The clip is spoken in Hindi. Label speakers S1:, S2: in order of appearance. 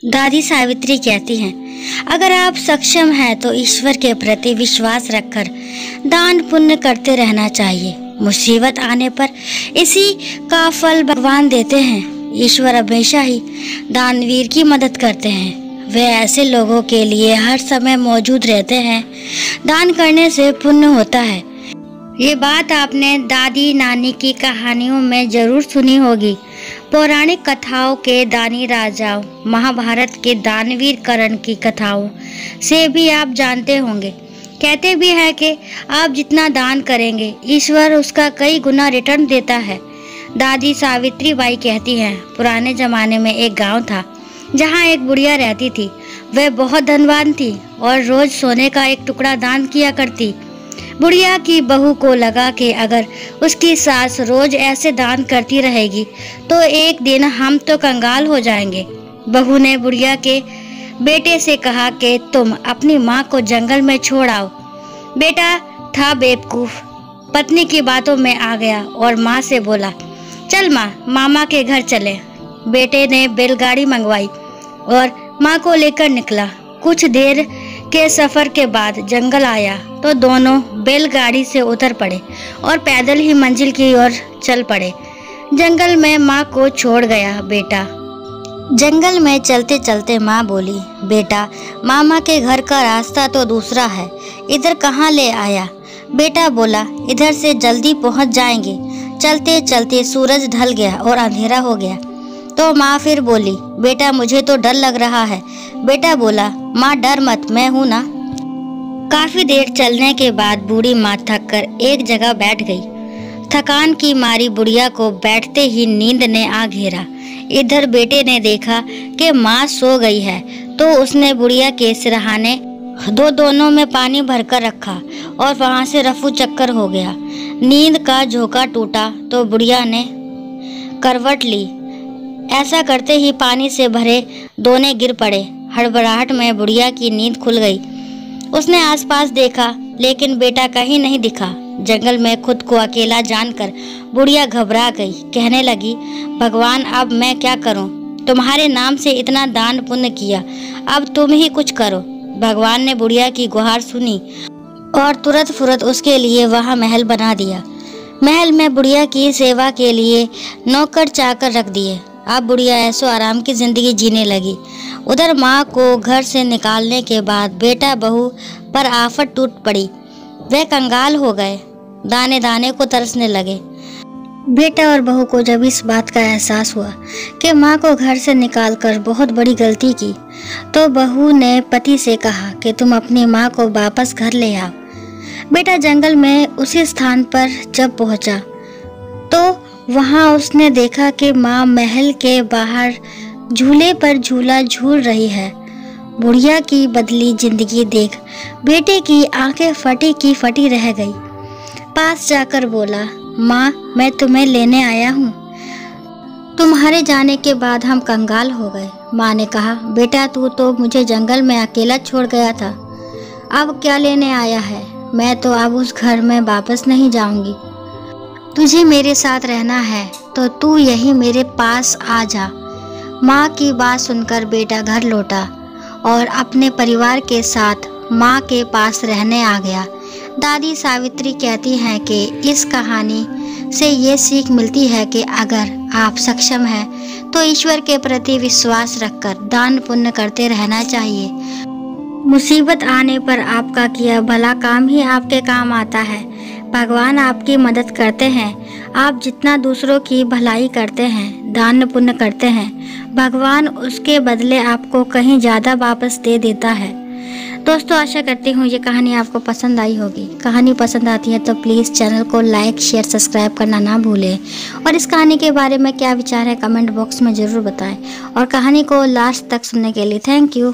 S1: दादी सावित्री कहती हैं, अगर आप सक्षम हैं तो ईश्वर के प्रति विश्वास रखकर दान पुण्य करते रहना चाहिए। मुसीबत आने पर इसी का फल भगवान देते हैं। ईश्वर हमेशा ही दानवीर की मदद करते हैं। वे ऐसे लोगों के लिए हर समय मौजूद रहते हैं। दान करने से पुण्य होता है। ये बात आपने दादी नानी की कहानियों में जरूर सुनी होगी। पौराणिक कथाओं के दानी राजाओं, महाभारत के दानवीर कर्ण की कथाओं से भी आप जानते होंगे। कहते भी हैं कि आप जितना दान करेंगे ईश्वर उसका कई गुना रिटर्न देता है। दादी सावित्री बाई कहती हैं, पुराने जमाने में एक गांव था जहां एक बुढ़िया रहती थी। वह बहुत धनवान थी और रोज सोने का एक टुकड़ा दान किया करती। बुढ़िया की बहू को लगा कि अगर उसकी सास रोज ऐसे दान करती रहेगी तो एक दिन हम तो कंगाल हो जाएंगे। बहू ने बुढ़िया के बेटे से कहा कि तुम अपनी माँ को जंगल में छोड़ आओ। बेटा था बेवकूफ, पत्नी की बातों में आ गया और माँ से बोला, चल माँ, मामा के घर चले। बेटे ने बैलगाड़ी मंगवाई और माँ को लेकर निकला। कुछ देर के सफर के बाद जंगल आया तो दोनों बैलगाड़ी से उतर पड़े और पैदल ही मंजिल की ओर चल पड़े। जंगल में माँ को छोड़ गया बेटा। जंगल में चलते चलते माँ बोली, बेटा मामा के घर का रास्ता तो दूसरा है, इधर कहाँ ले आया? बेटा बोला, इधर से जल्दी पहुँच जाएंगे। चलते चलते सूरज ढल गया और अंधेरा हो गया तो माँ फिर बोली, बेटा मुझे तो डर लग रहा है। बेटा बोला, माँ डर मत, मैं हूँ ना। काफी देर चलने के बाद बूढ़ी माँ थक कर एक जगह बैठ गई। थकान की मारी बुढ़िया को बैठते ही नींद ने आ घेरा। इधर बेटे ने देखा कि माँ सो गई है तो उसने बुढ़िया के सिरहाने दोनों में पानी भरकर रखा और वहां से रफू चक्कर हो गया। नींद का झोंका टूटा तो बुढ़िया ने करवट ली। ऐसा करते ही पानी से भरे दोने गिर पड़े। हड़बड़ाहट में बुढ़िया की नींद खुल गई। उसने आसपास देखा लेकिन बेटा कहीं नहीं दिखा। जंगल में खुद को अकेला जानकर बुढ़िया घबरा गई। कहने लगी, भगवान अब मैं क्या करूं? तुम्हारे नाम से इतना दान पुण्य किया, अब तुम ही कुछ करो। भगवान ने बुढ़िया की गुहार सुनी और तुरंत फुरत उसके लिए वहां महल बना दिया। महल में बुढ़िया की सेवा के लिए नौकर चाकर रख दिए। अब बुढ़िया ऐसो आराम की जिंदगी जीने लगी। उधर माँ को घर से निकालने के बाद बेटा बहू पर आफत टूट पड़ी। वे कंगाल हो गए, दाने दाने को तरसने लगे। बेटा और बहू को जब इस बात का एहसास हुआ कि माँ को घर से निकालकर बहुत बड़ी गलती की तो बहू ने पति से कहा कि तुम अपनी माँ को वापस घर ले आओ। बेटा जंगल में उसी स्थान पर जब पहुंचा तो वहां उसने देखा कि माँ महल के बाहर झूले पर झूला झूल रही है। बुढ़िया की बदली जिंदगी देख बेटे की आंखें फटी की फटी रह गई। पास जाकर बोला, माँ मैं तुम्हें लेने आया हूँ। तुम्हारे जाने के बाद हम कंगाल हो गए। माँ ने कहा, बेटा तू तो मुझे जंगल में अकेला छोड़ गया था, अब क्या लेने आया है? मैं तो अब उस घर में वापस नहीं जाऊंगी। तुझे मेरे साथ रहना है तो तू यही मेरे पास आ जा। माँ की बात सुनकर बेटा घर लौटा और अपने परिवार के साथ माँ के पास रहने आ गया। दादी सावित्री कहती हैं कि इस कहानी से ये सीख मिलती है कि अगर आप सक्षम हैं तो ईश्वर के प्रति विश्वास रखकर दान पुण्य करते रहना चाहिए। मुसीबत आने पर आपका किया भला काम ही आपके काम आता है। भगवान आपकी मदद करते हैं। आप जितना दूसरों की भलाई करते हैं, दान पुण्य करते हैं, भगवान उसके बदले आपको कहीं ज़्यादा वापस दे देता है। दोस्तों आशा करती हूँ ये कहानी आपको पसंद आई होगी। कहानी पसंद आती है तो प्लीज़ चैनल को लाइक शेयर सब्सक्राइब करना ना भूलें और इस कहानी के बारे में क्या विचार है कमेंट बॉक्स में ज़रूर बताएं और कहानी को लास्ट तक सुनने के लिए थैंक यू।